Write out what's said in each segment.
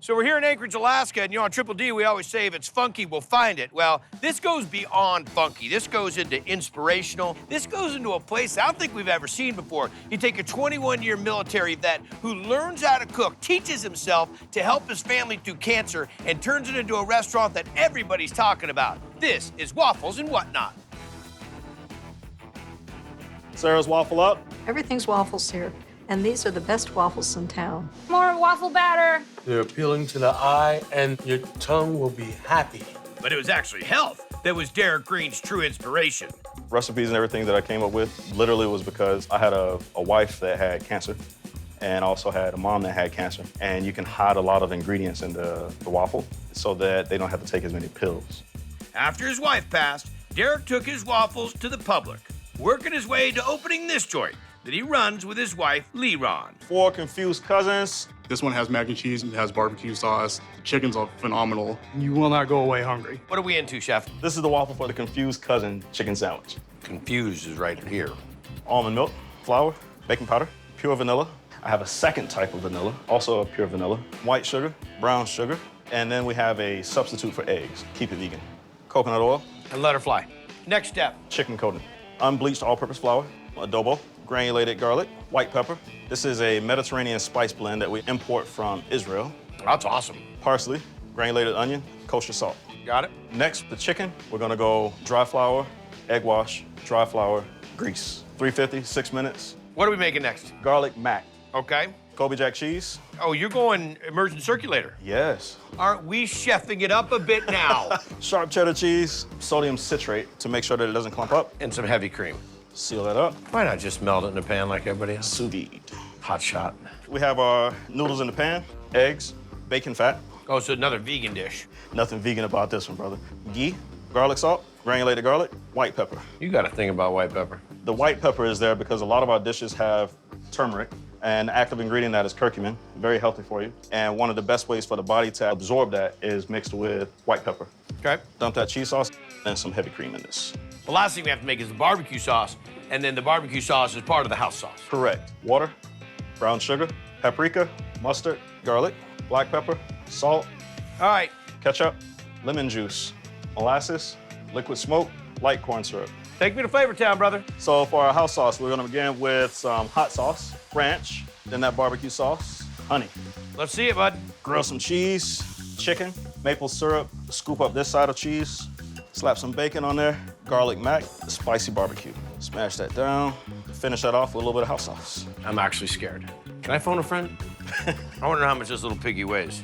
So we're here in Anchorage, Alaska, and on Triple D, we always say if it's funky, we'll find it. Well, this goes beyond funky. This goes into inspirational. This goes into a place I don't think we've ever seen before. You take a 21-year military vet who learns how to cook, teaches himself to help his family through cancer, and turns it into a restaurant that everybody's talking about. This is Waffles and Whatnot. Sarah's Waffle Up. Everything's waffles here, and these are the best waffles in town. More waffle batter. They're appealing to the eye, and your tongue will be happy. But it was actually health that was Derek Green's true inspiration. Recipes and everything that I came up with literally was because I had a wife that had cancer and also had a mom that had cancer. And you can hide a lot of ingredients in the waffle so that they don't have to take as many pills. After his wife passed, Derek took his waffles to the public, working his way to opening this joint that he runs with his wife, Leron. 4 confused cousins. This one has mac and cheese, it has barbecue sauce. The chickens are phenomenal. You will not go away hungry. What are we into, Chef? This is the waffle for the confused cousin chicken sandwich. Confused is right here. Almond milk, flour, baking powder, pure vanilla. I have a second type of vanilla, also a pure vanilla. White sugar, brown sugar, and then we have a substitute for eggs. Keep it vegan. Coconut oil. And let her fly. Next step. Chicken coating. Unbleached all-purpose flour, adobo, granulated garlic, white pepper. This is a Mediterranean spice blend that we import from Israel. That's awesome. Parsley, granulated onion, kosher salt. Got it? Next, the chicken. We're gonna go dry flour, egg wash, dry flour, grease. 350, 6 minutes. What are we making next? Garlic mac. Okay. Colby Jack cheese. Oh, you're going immersion circulator. Yes. Aren't we chefing it up a bit now? Sharp cheddar cheese, sodium citrate to make sure that it doesn't clump up. And some heavy cream. Seal that up. Why not just melt it in a pan like everybody else? Sous vide. Hot shot. We have our noodles in the pan, eggs, bacon fat. Oh, so another vegan dish. Nothing vegan about this one, brother. Ghee, garlic salt, granulated garlic, white pepper. You got a thing about white pepper. The white pepper is there because a lot of our dishes have turmeric, an active ingredient that is curcumin, very healthy for you. And one of the best ways for the body to absorb that is mixed with white pepper. Okay. Dump that cheese sauce and some heavy cream in this. The last thing we have to make is the barbecue sauce, and then the barbecue sauce is part of the house sauce. Correct. Water, brown sugar, paprika, mustard, garlic, black pepper, salt, All right. ketchup, lemon juice, molasses, liquid smoke, light corn syrup. Take me to Flavor Town, brother. So for our house sauce, we're gonna begin with some hot sauce, ranch, then that barbecue sauce, honey. Let's see it, bud. Grill some cheese, chicken, maple syrup, scoop up this side of cheese, slap some bacon on there, garlic mac, spicy barbecue. Smash that down, finish that off with a little bit of house sauce. I'm actually scared. Can I phone a friend? I wonder how much this little piggy weighs.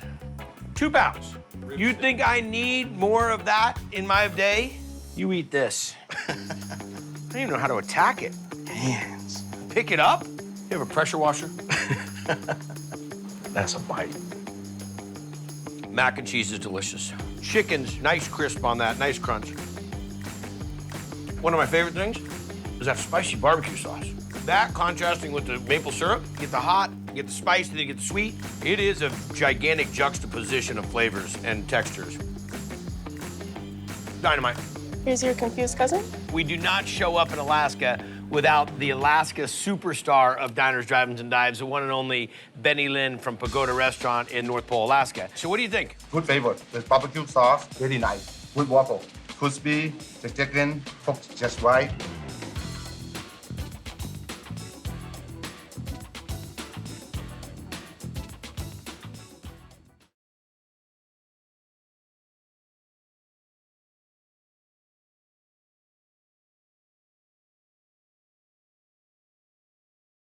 2 pounds. You think I need more of that in my day? You eat this. I don't even know how to attack it. Hands. Pick it up? You have a pressure washer? That's a bite. Mac and cheese is delicious. Chicken's nice crisp on that, nice crunch. One of my favorite things is that spicy barbecue sauce. That contrasting with the maple syrup, you get the hot, you get the spice, then you get the sweet. It is a gigantic juxtaposition of flavors and textures. Dynamite. Here's your confused cousin. We do not show up in Alaska without the Alaska superstar of diners, drive-ins, and dives, the one and only Benny Lin from Pagoda Restaurant in North Pole, Alaska. So what do you think? Good flavor. The barbecue sauce, very nice. Good waffle. Crispy, the chicken cooked just right.